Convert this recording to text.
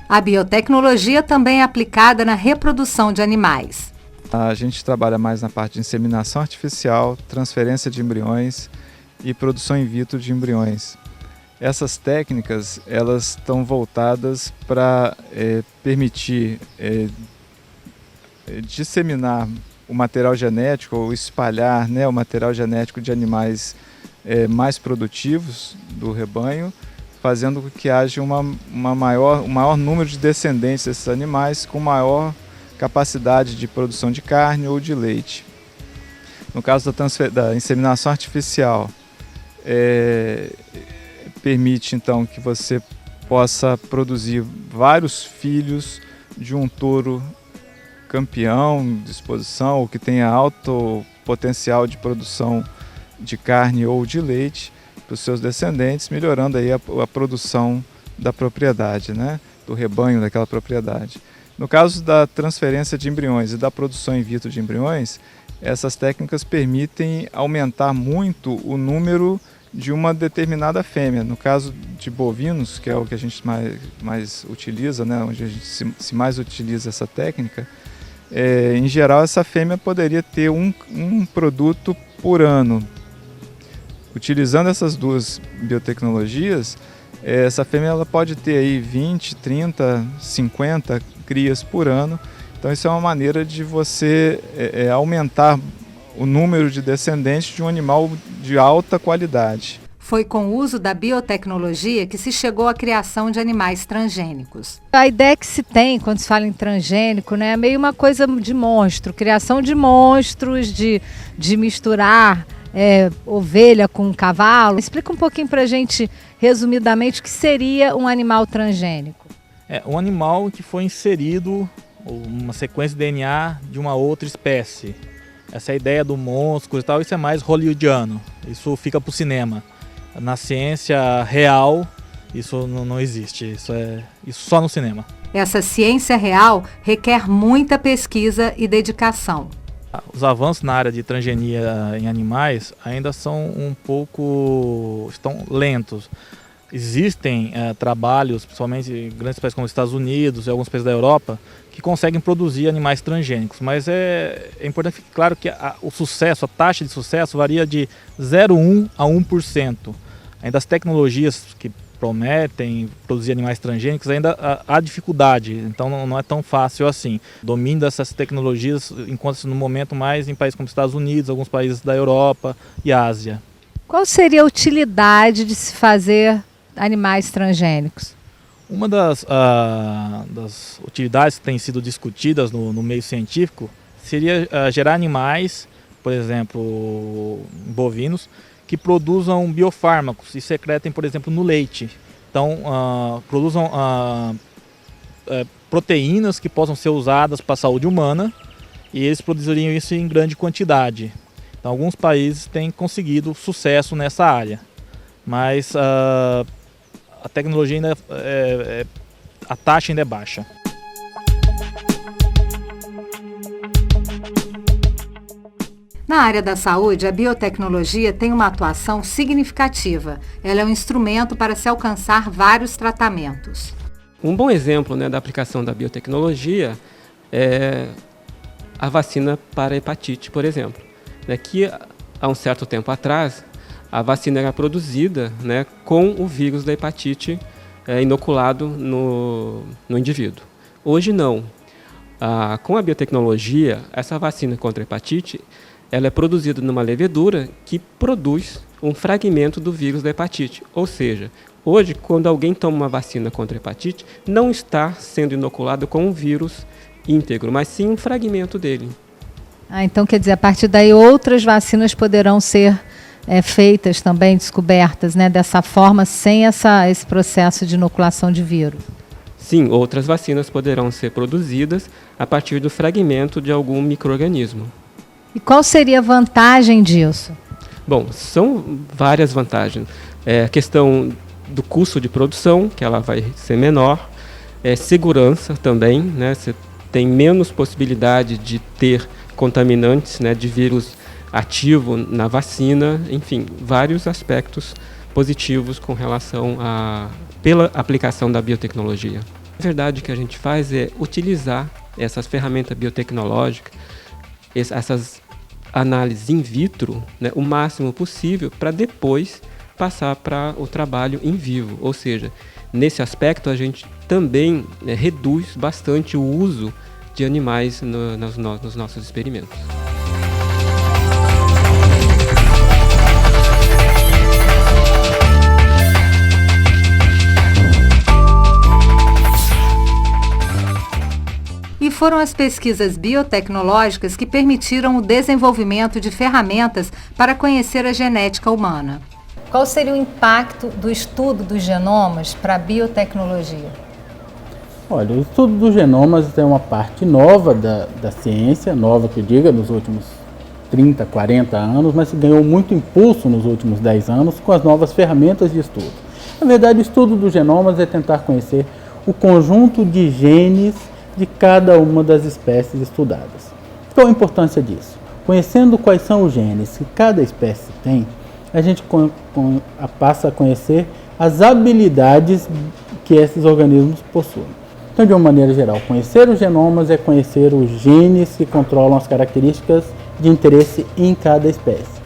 A biotecnologia também é aplicada na reprodução de animais. A gente trabalha mais na parte de inseminação artificial, transferência de embriões e produção in vitro de embriões. Essas técnicas elas estão voltadas para permitir disseminar o material genético ou espalhar, né, o material genético de animais mais produtivos do rebanho, fazendo com que haja um maior número de descendentes desses animais com maior capacidade de produção de carne ou de leite. No caso da inseminação artificial, permite então que você possa produzir vários filhos de um touro campeão de exposição ou que tenha alto potencial de produção de carne ou de leite para os seus descendentes, melhorando aí a produção da propriedade, né, do rebanho daquela propriedade. No caso da transferência de embriões e da produção in vitro de embriões, essas técnicas permitem aumentar muito o número de uma determinada fêmea. No caso de bovinos, que é o que a gente mais utiliza, né, onde a gente se mais utiliza essa técnica, em geral essa fêmea poderia ter um produto por ano. Utilizando essas duas biotecnologias, essa fêmea ela pode ter aí 20, 30, 50 crias por ano. Então isso é uma maneira de você aumentar o número de descendentes de um animal de alta qualidade. Foi com o uso da biotecnologia que se chegou à criação de animais transgênicos. A ideia que se tem quando se fala em transgênico, né, é meio uma coisa de monstro, criação de monstros, de misturar ovelha com cavalo. Explica um pouquinho pra gente, resumidamente, o que seria um animal transgênico. É um animal que foi inserido uma sequência de DNA de uma outra espécie. Essa é a ideia do monstro e tal, isso é mais hollywoodiano, isso fica pro cinema. Na ciência real, isso não existe, isso só no cinema. Essa ciência real requer muita pesquisa e dedicação. Os avanços na área de transgenia em animais ainda estão lentos. Existem trabalhos, principalmente em grandes países como os Estados Unidos e alguns países da Europa, que conseguem produzir animais transgênicos, mas é importante ficar claro que a taxa de sucesso varia de 0,1% a 1%. Ainda as tecnologias que prometem produzir animais transgênicos, ainda há dificuldade, então não é tão fácil assim. O domínio dessas tecnologias encontra-se no momento mais em países como os Estados Unidos, alguns países da Europa e Ásia. Qual seria a utilidade de se fazer animais transgênicos? Uma das utilidades que têm sido discutidas no meio científico seria gerar animais, por exemplo, bovinos, que produzam biofármacos e secretem, por exemplo, no leite. Então, produzam proteínas que possam ser usadas para a saúde humana e eles produziriam isso em grande quantidade. Então, alguns países têm conseguido sucesso nessa área, mas a tecnologia ainda a taxa ainda é baixa. Na área da saúde, a biotecnologia tem uma atuação significativa. Ela é um instrumento para se alcançar vários tratamentos. Um bom exemplo, né, da aplicação da biotecnologia é a vacina para a hepatite, por exemplo. Que há um certo tempo atrás, a vacina era produzida, né, com o vírus da hepatite inoculado no indivíduo. Hoje não. Com a biotecnologia, essa vacina contra a hepatite ela é produzida numa levedura que produz um fragmento do vírus da hepatite. Ou seja, hoje, quando alguém toma uma vacina contra a hepatite, não está sendo inoculado com um vírus íntegro, mas sim um fragmento dele. Então, quer dizer, a partir daí outras vacinas poderão ser feitas também, descobertas, né, dessa forma, sem esse processo de inoculação de vírus? Sim, outras vacinas poderão ser produzidas a partir do fragmento de algum micro-organismo. E qual seria a vantagem disso? Bom, são várias vantagens. A questão do custo de produção, que ela vai ser menor. Segurança também, né? Você tem menos possibilidade de ter contaminantes, né, de vírus ativo na vacina. Enfim, vários aspectos positivos com relação pela aplicação da biotecnologia. Na verdade, o que a gente faz é utilizar essas ferramentas biotecnológicas, essas análises in vitro, né, o máximo possível, para depois passar para o trabalho em vivo. Ou seja, nesse aspecto a gente também reduz bastante o uso de animais nos nossos experimentos. E foram as pesquisas biotecnológicas que permitiram o desenvolvimento de ferramentas para conhecer a genética humana. Qual seria o impacto do estudo dos genomas para a biotecnologia? Olha, o estudo dos genomas é uma parte nova da ciência, nova que eu diga, nos últimos 30, 40 anos, mas ganhou muito impulso nos últimos 10 anos com as novas ferramentas de estudo. Na verdade, o estudo dos genomas é tentar conhecer o conjunto de genes de cada uma das espécies estudadas. Qual a importância disso? Conhecendo quais são os genes que cada espécie tem, a gente passa a conhecer as habilidades que esses organismos possuem. Então, de uma maneira geral, conhecer os genomas é conhecer os genes que controlam as características de interesse em cada espécie.